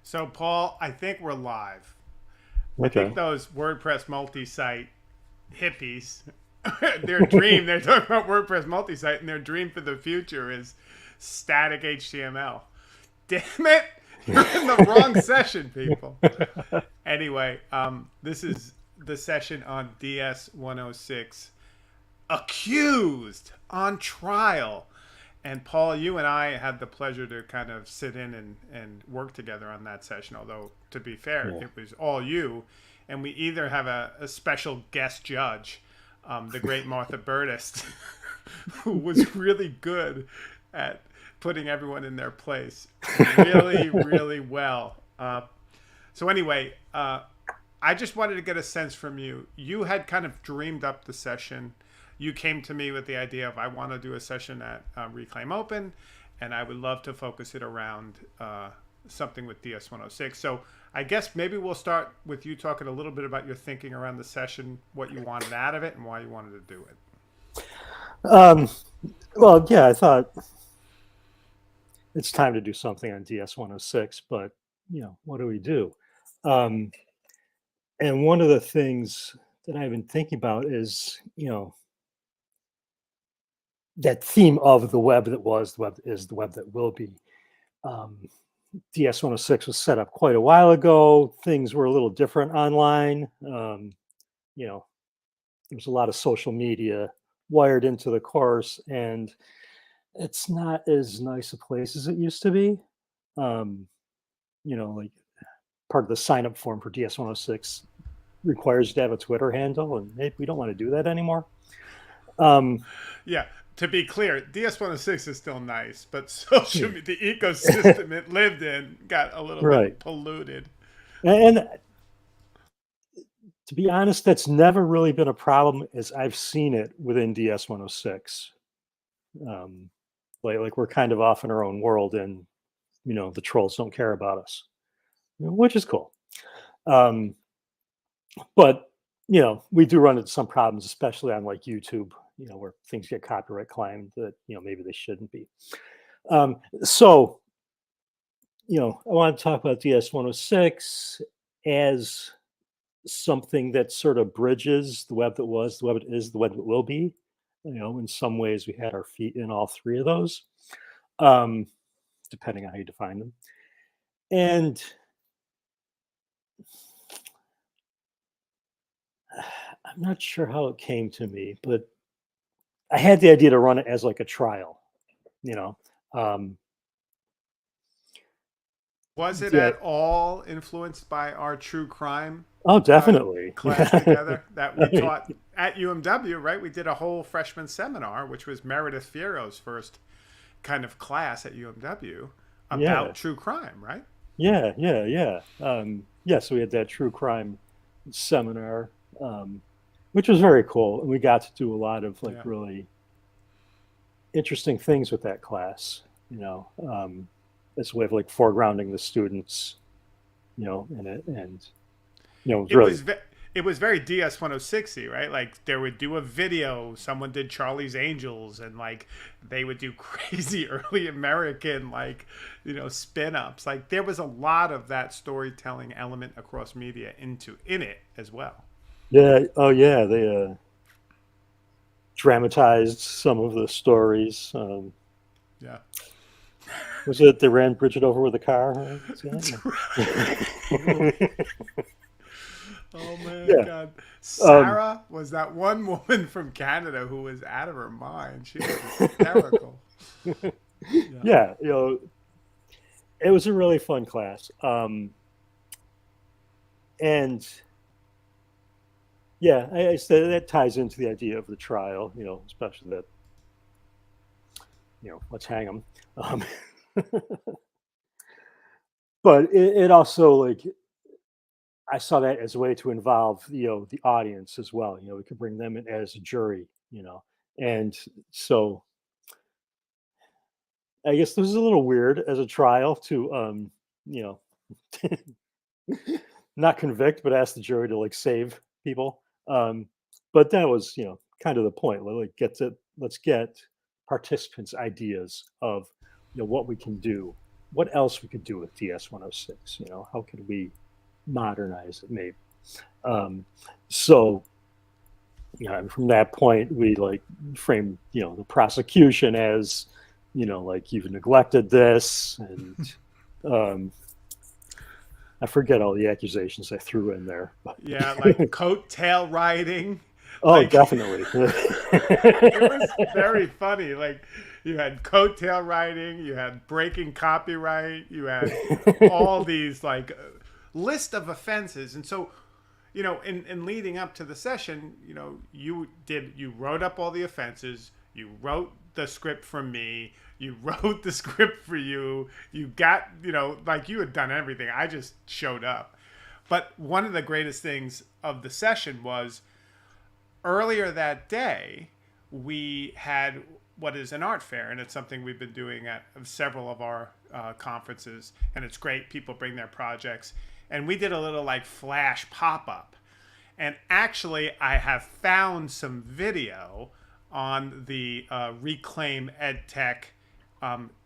So, Paul, I think we're live. I think Okay. those WordPress multi-site hippies, their dream, they're talking about WordPress multi-site, and their dream for the future is static HTML. Damn it! You're in the wrong session, people. Anyway, this is the session on ds106, accused on trial. And Paul, you and I had the pleasure to kind of sit in and work together on that session. Although, to be fair, Yeah. it was all you. And we either have a special guest judge, the great Martha Burtis, who was really good at putting everyone in their place really, really well. So, anyway, I just wanted to get a sense from you. You had kind of dreamed up the session. You came to me with the idea of I want to do a session at Reclaim Open, and I would love to focus it around something with DS106. So I guess maybe we'll start with you talking a little bit about your thinking around the session, what you wanted out of it, and why you wanted to do it. Um, well, yeah, I thought it's time to do something on DS106, but what do we do? Um, and one of the things that I've been thinking about is, that theme of the web that was, the web is the web that will be. Um, DS106 was set up quite a while ago. Things were a little different online. You know, there's a lot of social media wired into the course, and it's not as nice a place as it used to be. Um, like part of the sign up form for DS106 requires you to have a Twitter handle, and maybe we don't want to do that anymore. Um, Yeah, to be clear, DS106 is still nice, but social yeah, media, the ecosystem it lived in got a little right. bit polluted. And to be honest, that's never really been a problem as I've seen it within DS106. Um, like we're kind of off in our own world, and the trolls don't care about us, which is cool. Um, but we do run into some problems, especially on like YouTube, where things get copyright claimed that maybe they shouldn't be. So I want to talk about DS106 as something that sort of bridges the web that was, the web that is, the web that will be. In some ways, we had our feet in all three of those, um, depending on how you define them. And I'm not sure how it came to me, but I had the idea to run it as like a trial. You know, um, Was it yeah. at all influenced by our true crime Oh, uh, definitely. class Yeah. together that we taught at UMW, right? We did a whole freshman seminar, which was Meredith Fiero's first kind of class at UMW Yeah. about true crime, right? Yeah. Yeah. Yeah. Yeah. So we had that true crime seminar, um, which was very cool, and we got to do a lot of like Yeah. really interesting things with that class. As a way of like foregrounding the students, in it, and it was It really was it was very DS106y, right? Like there would do a video, someone did Charlie's Angels, and like they would do crazy early American spin ups. Like there was a lot of that storytelling element across media in it as well. yeah. Oh yeah, they dramatized some of the stories. Yeah. Was it they ran Bridget over with a car? That's right. Yeah. Oh man, Yeah. God. Um, Sarah was that one woman from Canada who was out of her mind. She was hysterical. Yeah. yeah, it was a really fun class. And yeah, I said that ties into the idea of the trial, especially that, let's hang them. Um, but it also like I saw that as a way to involve the audience as well. We could bring them in as a jury, and so I guess this is a little weird as a trial to you know not convict but ask the jury to like save people. But that was kind of the point. Like let's get participants ideas of what we can do what else we could do with DS106. How could we modernize it maybe? So, and from that point, we like framed, the prosecution as, like you've neglected this, and I forget all the accusations I threw in there. But Yeah, like coattail riding. oh, Like definitely. it was very funny. Like you had coattail riding, you had breaking copyright, you had all these like list of offenses. And so, in leading up to the session, you wrote up all the offenses, you wrote the script for me, you wrote the script for you, you got, like you had done everything. I just showed up. But one of the greatest things of the session was earlier that day, we had what is an art fair, and it's something we've been doing at several of our conferences, and it's great. People bring their projects, and we did a little like flash pop-up. And actually, I have found some video on the Reclaim EdTech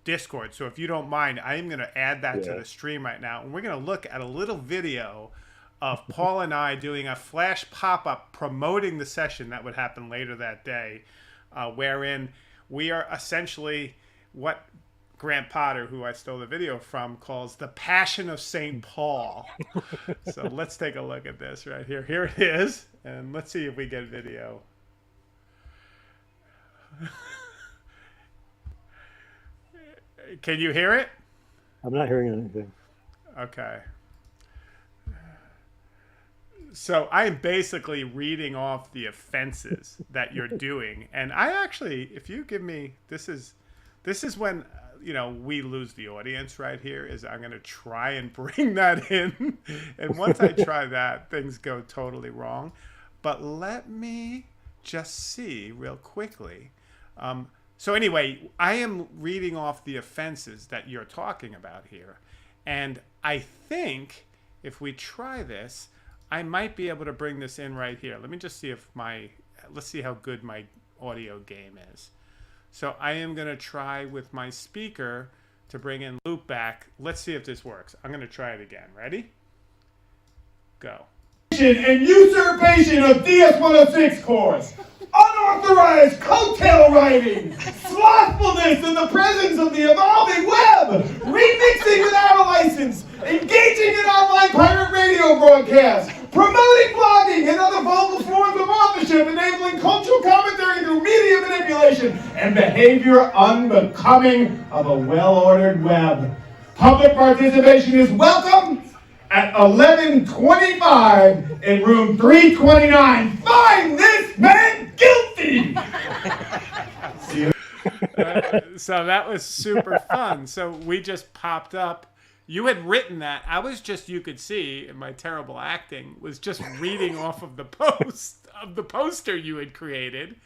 Discord. So if you don't mind, I am going to add that to the stream right now, and we're going to look at a little video of Paul and I doing a flash pop-up promoting the session that would happen later that day, wherein we are essentially what Grant Potter, who I stole the video from, calls the Passion of St. Paul. So let's take a look at this right here. Here it is, and let's see if we get video. Can you hear it? I'm not hearing anything. Okay. So I am basically reading off the offenses that you're doing, and I actually, if you give me, this is when we lose the audience right here. Is I'm going to try and bring that in, and once I try that, things go totally wrong. But let me just see real quickly. So anyway, I am reading off the offenses that you're talking about here, and I think if we try this, I might be able to bring this in right here. Let me just see if let's see how good my audio game is. So I am going to try with my speaker to bring in loopback. Let's see if this works. I'm going to try it again. Ready? Go. And usurpation of ds106 cores, unauthorized coattail riding, slothfulness in the presence of the evolving web, remixing without a license, engaging in online pirate radio broadcasts, promoting blogging and other vulgar forms of authorship, enabling cultural commentary through media manipulation, and behavior unbecoming of a well-ordered web. Public participation is welcome at 11:25 in room 329. Find this man guilty! So that was super fun. So we just popped up. You had written that. I was just, you could see in my terrible acting, was just reading off of the poster you had created,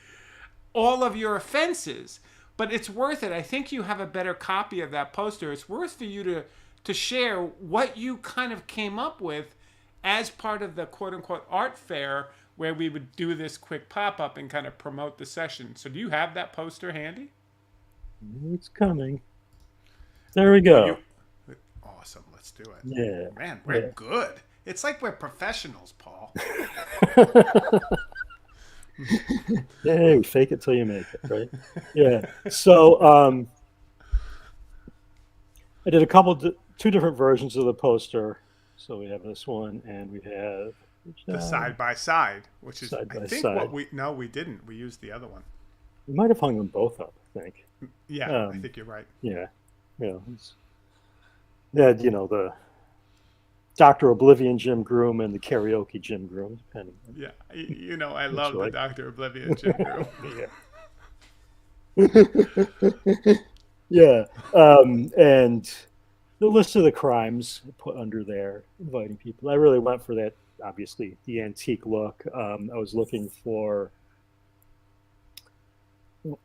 all of your offenses. But it's worth it. I think you have a better copy of that poster. It's worth for you to share what you kind of came up with as part of the quote-unquote art fair, where we would do this quick pop-up and kind of promote the session. So do you have that poster handy? It's coming. There we go. Awesome. Let's do it. Yeah. Man, we're good. It's like we're professionals, Paul. Hey, fake it till you make it, right? Yeah. So I did two different versions of the poster. So we have this one, and we have the side by side, which is side by I think side. what we didn't. We used the other one. We might have hung them both up, I think. Yeah, I think you're right. Yeah. Yeah. Yeah, the Dr. Oblivion Jim Groom and the karaoke Jim Groom. Yeah, I love the Dr. Oblivion Jim Groom. Yeah. And the list of the crimes put under there, inviting people. I really went for that, obviously, the antique look. I was looking for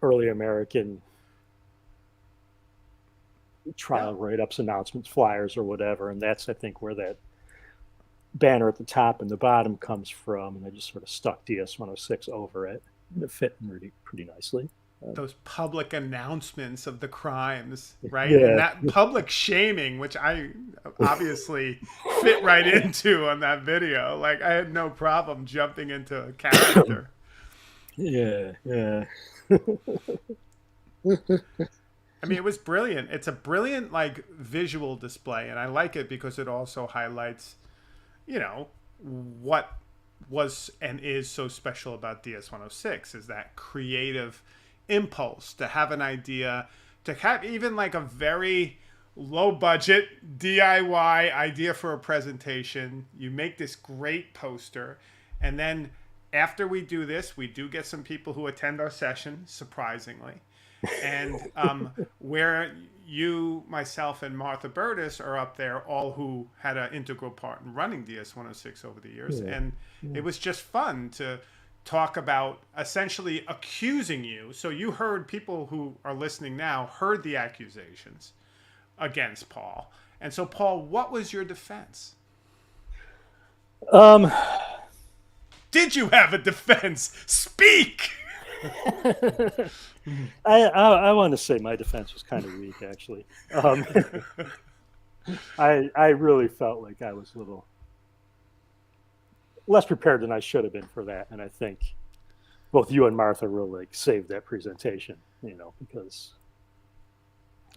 early American trial write-ups, announcements, flyers, or whatever, and that's, I think, where that banner at the top and the bottom comes from, and I just sort of stuck DS106 over it, and it fit pretty nicely. those public announcements of the crimes, right? And Yeah. that public shaming, which I obviously fit right into on that video. Like I had no problem jumping into a character. Yeah. Yeah. I mean, it was brilliant. It's a brilliant like visual display, and I like it because it also highlights, you know, what was and is so special about DS106 is that creative impulse to have an idea, to have even like a very low budget DIY idea for a presentation. You make this great poster, and then after we do this, we do get some people who attend our session, surprisingly. And where you, myself, and Martha Burtis are up there, all who had an integral part in running DS106 over the years. Yeah. And it was just fun to talk about essentially accusing you. So you heard, people who are listening now heard the accusations against Paul. And so, Paul, what was your defense? Did you have a defense? Speak! I want to say my defense was kind of weak, actually. I really felt like I was a little less prepared than I should have been for that, and I think both you and Martha really like saved that presentation, because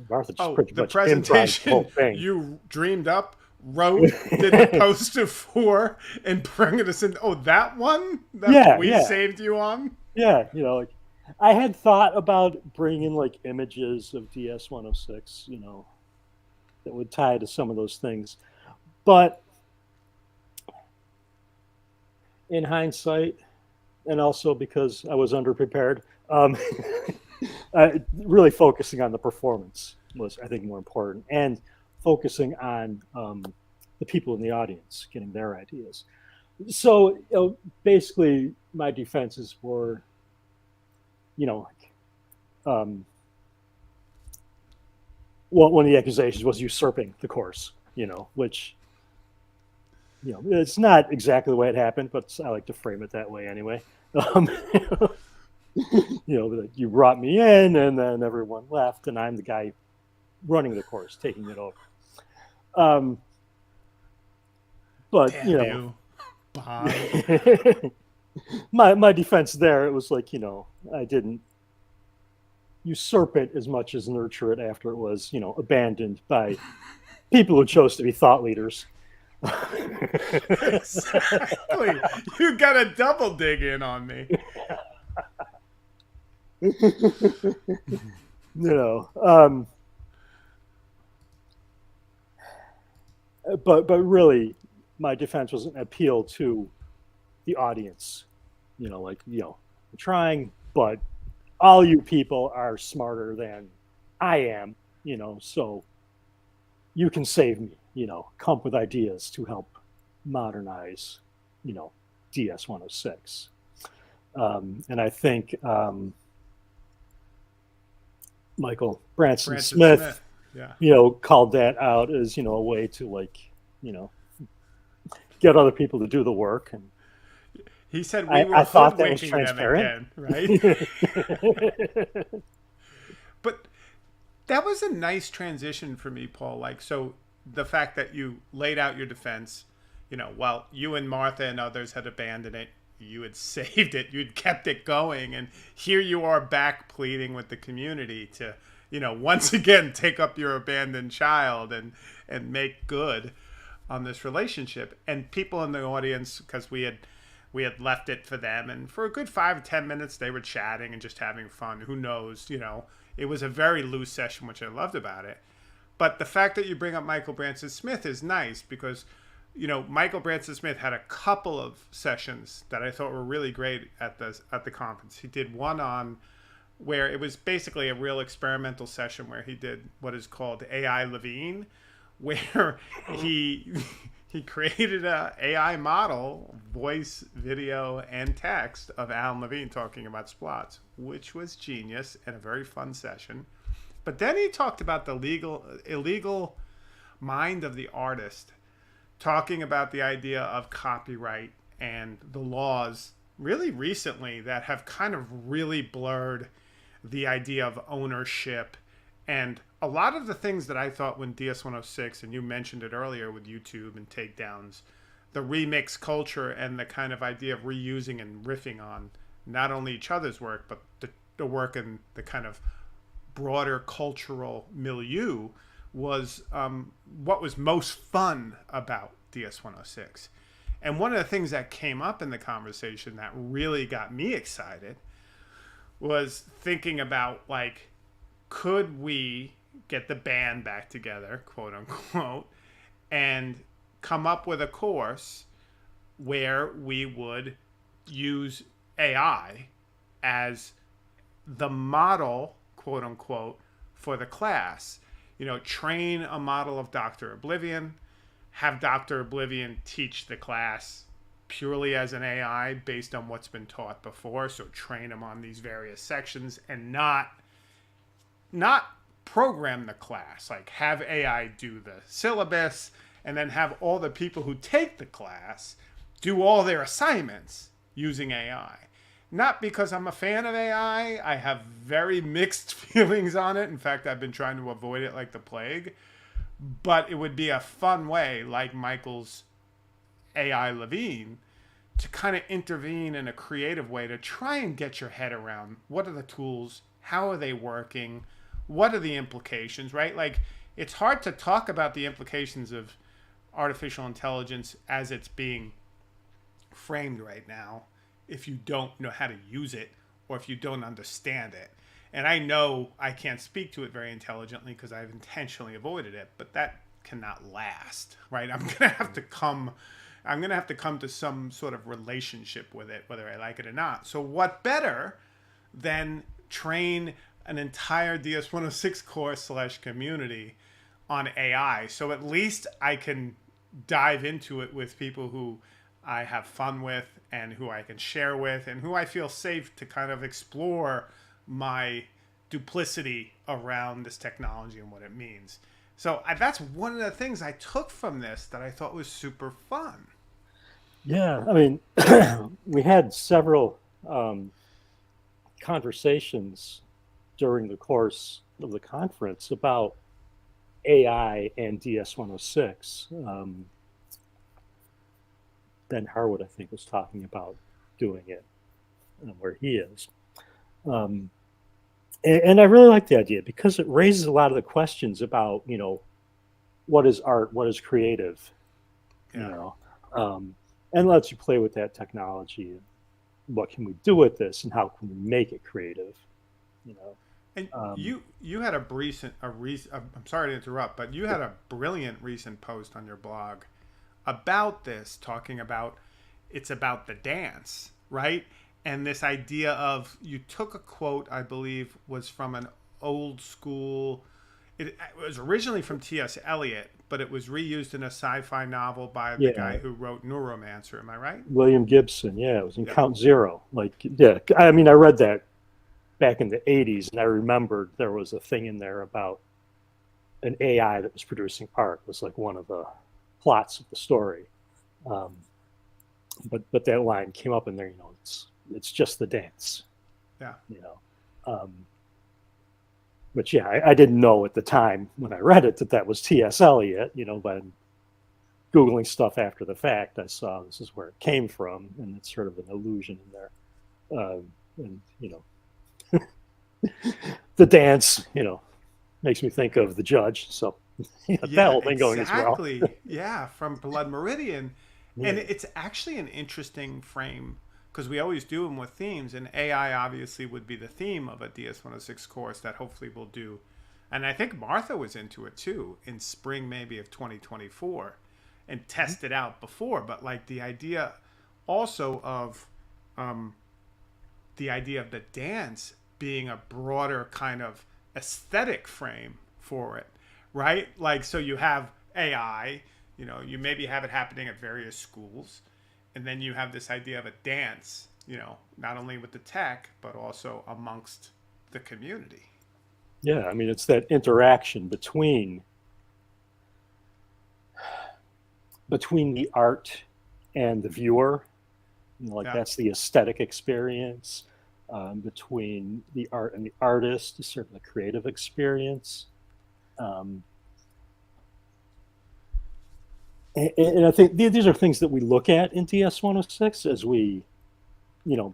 Martha just pretty the much improvised the whole presentation thing. you dreamed up, wrote, did the poster for, and bringing us in. Oh, that one that we saved you on? Yeah, like I had thought about bringing like images of DS106, that would tie to some of those things. But in hindsight, and also because I was underprepared, really focusing on the performance was, I think, more important, and focusing on the people in the audience, getting their ideas. So basically, my defenses were, well, one of the accusations was usurping the course, which, it's not exactly the way it happened, but I like to frame it that way anyway. You brought me in, and then everyone left, and I'm the guy running the course, taking it over. But Damn you. my defense there, it was like, I didn't usurp it as much as nurture it after it was, abandoned by people who chose to be thought leaders. Exactly. You got a double dig in on me. But really, my defense was an appeal to the audience. I'm trying, but all you people are smarter than I am, so you can save me, come up with ideas to help modernize, DS106. And I think Michael Branson Smith, called that out as, a way to get other people to do the work. And he said I thought that was transparent, again, right? But that was a nice transition for me, Paul. So the fact that you laid out your defense, while you and Martha and others had abandoned it, you had saved it, you'd kept it going, and here you are back pleading with the community to, once again take up your abandoned child and make good on this relationship. And people in the audience, because we had left it for them, and for a good 5 to 10 minutes they were chatting and just having fun. Who knows, it was a very loose session, which I loved about it. But the fact that you bring up Michael Branson Smith is nice, because Michael Branson Smith had a couple of sessions that I thought were really great at the conference. He did one on where it was basically a real experimental session where he did what is called AI Levine, where he created a AI model, voice, video, and text of Alan Levine talking about splots, which was genius and a very fun session. But then he talked about the illegal mind of the artist, talking about the idea of copyright and the laws really recently that have kind of really blurred the idea of ownership, and a lot of the things that I thought when DS106, and you mentioned it earlier with YouTube and takedowns, the remix culture and the kind of idea of reusing and riffing on not only each other's work, but the work in the kind of broader cultural milieu was what was most fun about DS106. And one of the things that came up in the conversation that really got me excited was thinking about, like, could we get the band back together, quote unquote, and come up with a course where we would use AI as the model, quote unquote, for the class. You know, train a model of Dr. Oblivion, have Dr. Oblivion teach the class purely as an AI based on what's been taught before. So train them on these various sections and not program the class, like have AI do the syllabus and then have all the people who take the class do all their assignments using AI. Not because I'm a fan of AI. I have very mixed feelings on it. In fact, I've been trying to avoid it like the plague. But it would be a fun way, like Michael's AI Levine, to kind of intervene in a creative way to try and get your head around what are the tools, how are they working, what are the implications, right? Like, it's hard to talk about the implications of artificial intelligence as it's being framed right now if you don't know how to use it or if you don't understand it. And I know I can't speak to it very intelligently because I've intentionally avoided it, but that cannot last, right? I'm going to have to come to some sort of relationship with it, whether I like it or not. So what better than train an entire DS106 course / community on AI? So at least I can dive into it with people who I have fun with and who I can share with and who I feel safe to kind of explore my duplicity around this technology and what it means. So that's one of the things I took from this that I thought was super fun. Yeah, I mean, we had several conversations during the course of the conference about AI and DS106. Ben Harwood, I think, was talking about doing it where he is. And I really like the idea because it raises a lot of the questions about, you know, what is art, what is creative, Yeah. you know, and lets you play with that technology. And what can we do with this, and how can we make it creative, you know? And you had I'm sorry to interrupt, but you had a brilliant recent post on your blog about this, talking about it's about the dance, right? And this idea of, you took a quote, I believe, was from an old school, it was originally from T.S. Eliot, but it was reused in a sci-fi novel by the guy who wrote Neuromancer. Am I right? William Gibson. Yeah, it was in Count Zero. Like, yeah, I mean, I read that back in the 80s, and I remembered there was a thing in there about an AI that was producing art. It was like one of the plots of the story. But that line came up in there, you know, it's just the dance. Yeah. You know. But yeah, I didn't know at the time when I read it that was T.S. Eliot, you know, but Googling stuff after the fact, I saw this is where it came from, and it's sort of an illusion in there. And, you know, the dance, you know, makes me think of The Judge. So yeah, that whole thing going as well. Yeah, from Blood Meridian. Yeah. And it's actually an interesting frame because we always do them with themes, and AI obviously would be the theme of a DS106 course that hopefully we'll do. And I think Martha was into it too in spring maybe of 2024 and test it out before. But like the idea also of the idea of the dance being a broader kind of aesthetic frame for it, right? Like, so you have AI, you know, you maybe have it happening at various schools, and then you have this idea of a dance, you know, not only with the tech, but also amongst the community. Yeah, I mean, it's that interaction between the art and the viewer. You know, like that's the aesthetic experience. between the art and the artist, sort of the creative experience. Um, and I think these are things that we look at in DS106 as we,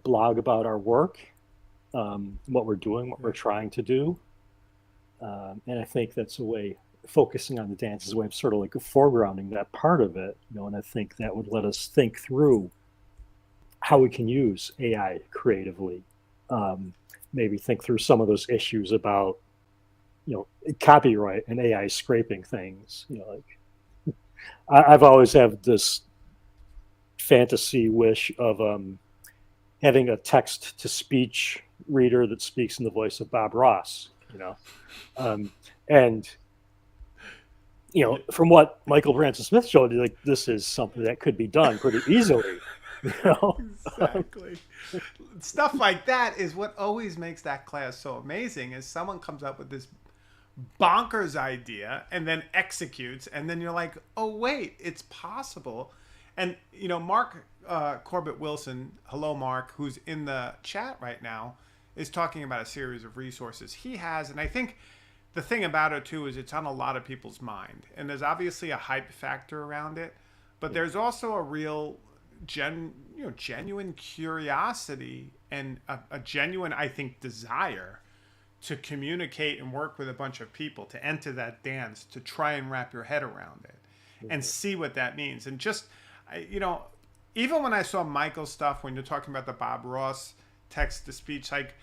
blog about our work, what we're doing, what we're trying to do. And I think that's a way, focusing on the dance is a way of sort of like foregrounding that part of it, and I think that would let us think through how we can use AI creatively. Maybe think through some of those issues about, copyright and AI scraping things. Like I've always had this fantasy wish of having a text to speech reader that speaks in the voice of Bob Ross, and from what Michael Branson Smith showed you, like this is something that could be done pretty easily. Exactly. Stuff like that is what always makes that class so amazing, is someone comes up with this bonkers idea and then executes, and then you're like, oh wait, it's possible. And Mark Corbett Wilson, hello Mark, who's in the chat right now, is talking about a series of resources he has. And I think the thing about it too is it's on a lot of people's mind, and there's obviously a hype factor around it, but there's also a real genuine curiosity and a genuine, I think, desire to communicate and work with a bunch of people, to enter that dance, to try and wrap your head around it and see what that means. And just, even when I saw Michael's stuff, when you're talking about the Bob Ross text to speech, like,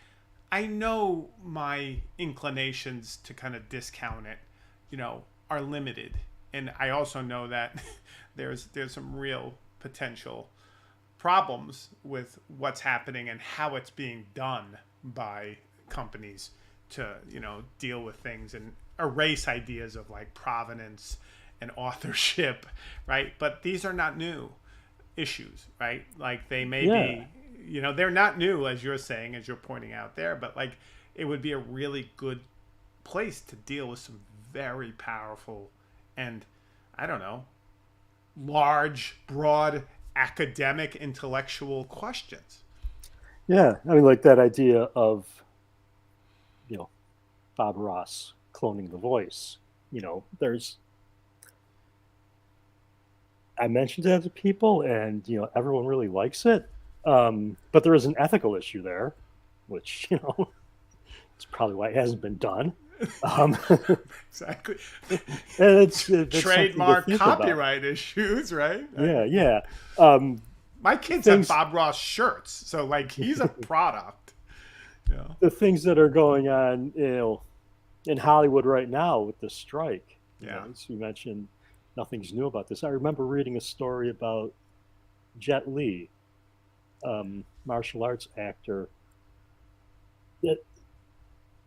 I know my inclinations to kind of discount it, are limited. And I also know that there's some real potential problems with what's happening and how it's being done by companies to, deal with things and erase ideas of like provenance and authorship, right? But these are not new issues, right? Like they may be, they're not new, as you're saying, as you're pointing out there, but like it would be a really good place to deal with some very powerful and, I don't know, large, broad, academic, intellectual questions. Yeah, I mean, like that idea of, Bob Ross cloning the voice. I mentioned it to people, and everyone really likes it, but there is an ethical issue there, which it's probably why it hasn't been done. Exactly. And it's trademark copyright issues, right? Yeah. My kids have Bob Ross shirts, so like he's a product. The things that are going on, in Hollywood right now with the strike. As you mentioned, nothing's new about this. I remember reading a story about Jet Li, martial arts actor, that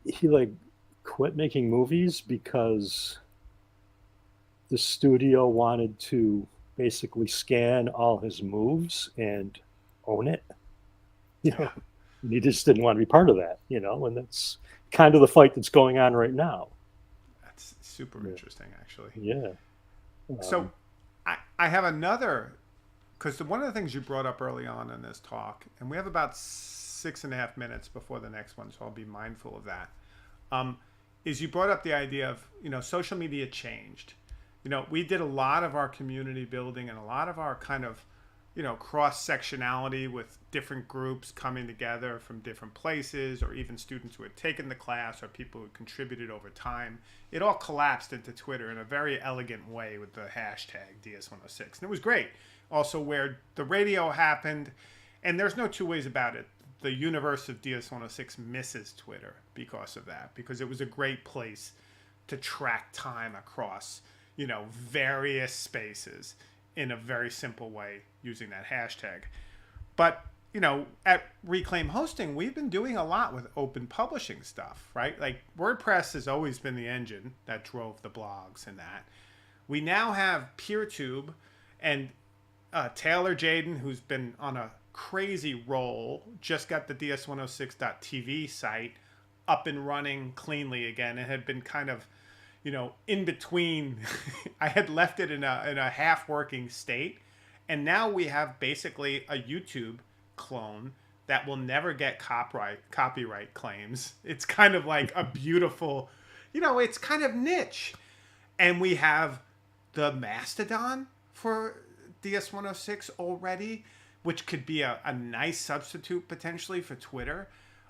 he quit making movies because the studio wanted to basically scan all his moves and own it. And he just didn't want to be part of that, and that's kind of the fight that's going on right now. That's super interesting, actually. Yeah. So I have another, because one of the things you brought up early on in this talk, and we have about 6.5 minutes before the next one, so I'll be mindful of that, is you brought up the idea of, social media changed. We did a lot of our community building and a lot of our kind of, cross-sectionality with different groups coming together from different places, or even students who had taken the class or people who contributed over time. It all collapsed into Twitter in a very elegant way with the hashtag ds106. And it was great. Also where the radio happened, and there's no two ways about it. The universe of ds106 misses Twitter because of that, because it was a great place to track time across, various spaces in a very simple way using that hashtag. But, at Reclaim Hosting, we've been doing a lot with open publishing stuff, right? Like WordPress has always been the engine that drove the blogs and that. We now have PeerTube, and Taylor Jaden, who's been on a crazy roll, just got the ds106.tv site up and running cleanly again. It had been kind of, in between. I had left it in a half working state, and now we have basically a YouTube clone that will never get copyright claims. It's kind of like a beautiful, it's kind of niche. And we have the Mastodon for DS106 already, which could be a nice substitute potentially for Twitter.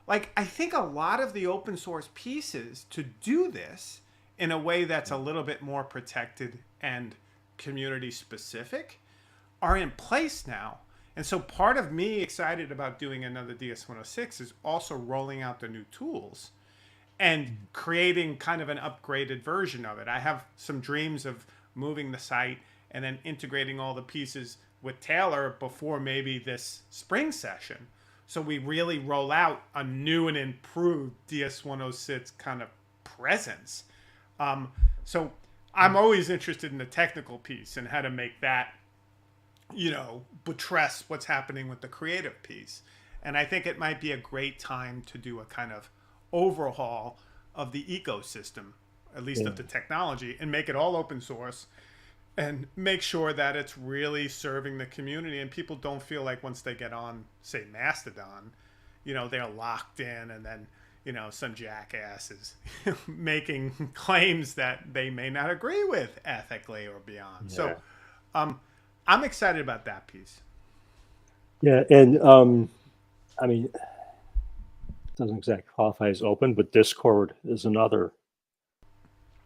Like, I think a lot of the open source pieces to do this in a way that's a little bit more protected and community specific are in place now. And so part of me excited about doing another DS106 is also rolling out the new tools and creating kind of an upgraded version of it. I have some dreams of moving the site and then integrating all the pieces with Taylor before maybe this spring session. So we really roll out a new and improved DS106 kind of presence. So I'm always interested in the technical piece and how to make that, buttress what's happening with the creative piece. And I think it might be a great time to do a kind of overhaul of the ecosystem, at least of the technology, and make it all open source and make sure that it's really serving the community and people don't feel like once they get on, say, Mastodon, they're locked in and then, some jackass is making claims that they may not agree with ethically or beyond. So I'm excited about that piece. Yeah, and I mean, it doesn't exactly qualify as open, but Discord is another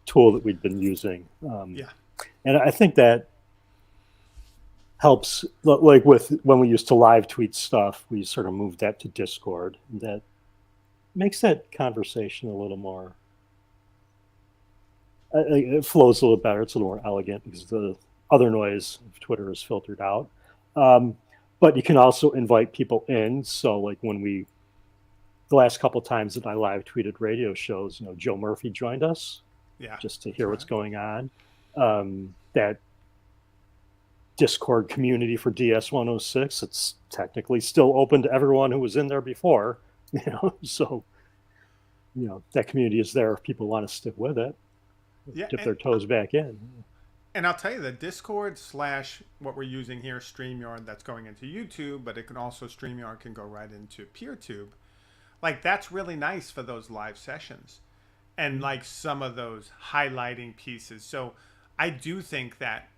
tool that we've been using. And I think that helps, like with when we used to live tweet stuff, we sort of moved that to Discord. That makes that conversation a little more, it flows a little better. It's a little more elegant because the other noise of Twitter is filtered out. But you can also invite people in. So like the last couple of times that I live tweeted radio shows, Joe Murphy joined us just to hear what's going on. That Discord community for DS106, it's technically still open to everyone who was in there before, so that community is there if people want to stick with it, dip their toes back in. And I'll tell you, the Discord / what we're using here, StreamYard, that's going into YouTube, but it can also, StreamYard can go right into PeerTube. Like, that's really nice for those live sessions and like some of those highlighting pieces. So I do think that,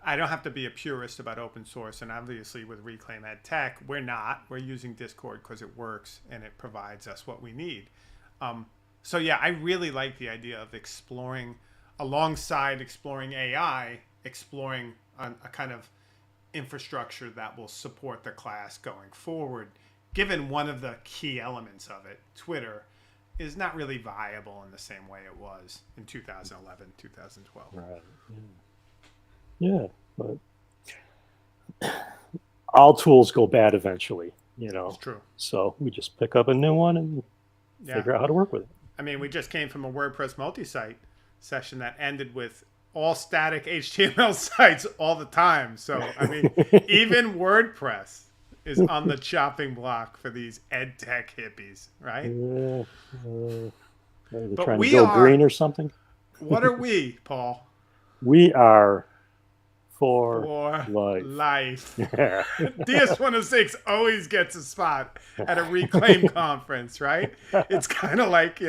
I don't have to be a purist about open source. And obviously with Reclaim Ed Tech, we're using Discord because it works and it provides us what we need. So yeah, I really like the idea of exploring, alongside exploring AI, exploring a kind of infrastructure that will support the class going forward, given one of the key elements of it, Twitter, is not really viable in the same way it was in 2011, 2012. Right. Yeah, but all tools go bad eventually, It's true. So we just pick up a new one and figure out how to work with it. I mean, we just came from a WordPress multi-site session that ended with all static HTML sites all the time. So, I mean, even WordPress is on the chopping block for these ed tech hippies, right? They're trying to go green or something. What are we, Paul? We are for life. DS106 always gets a spot at a Reclaim conference, right? It's kind of like,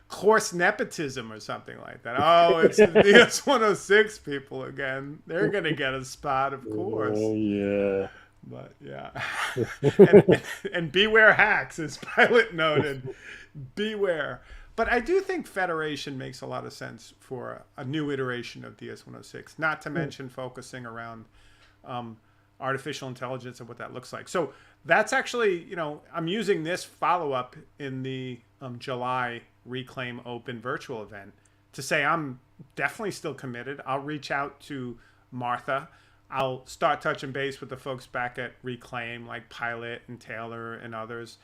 course nepotism or something like that. Oh, it's the DS106 people again. They're going to get a spot, of course. Yeah. But yeah. and beware hacks, as Pilot noted. Beware. But I do think Federation makes a lot of sense for a new iteration of DS106, not to mention focusing around artificial intelligence and what that looks like. So that's actually, I'm using this follow-up in the July Reclaim Open virtual event to say I'm definitely still committed. I'll reach out to Martha. I'll start touching base with the folks back at Reclaim, like Pilot and Taylor and others,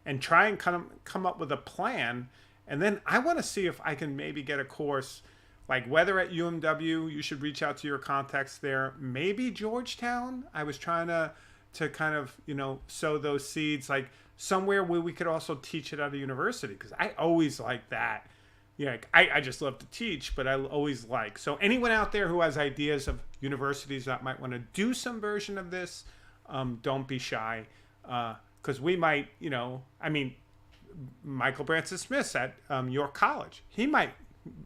and try and come up with a plan. And then I want to see if I can maybe get a course, like whether at UMW, you should reach out to your contacts there. Maybe Georgetown. I was trying to kind of, sow those seeds, like somewhere where we could also teach it at a university. Because I always like that. I just love to teach, but I always like. So anyone out there who has ideas of universities that might want to do some version of this, don't be shy. because we might, I mean, Michael Branson Smith's at York College. He might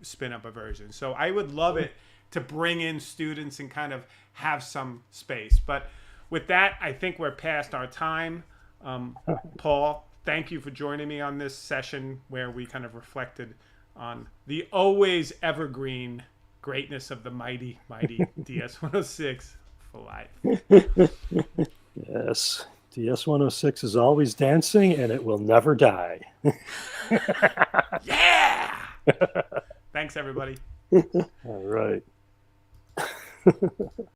spin up a version. So I would love it to bring in students and kind of have some space. But with that, I think we're past our time. Paul, thank you for joining me on this session where we kind of reflected on the always evergreen greatness of the mighty, mighty DS106 for life. Yes. DS106 is always dancing and it will never die. Yeah! Thanks, everybody. All right.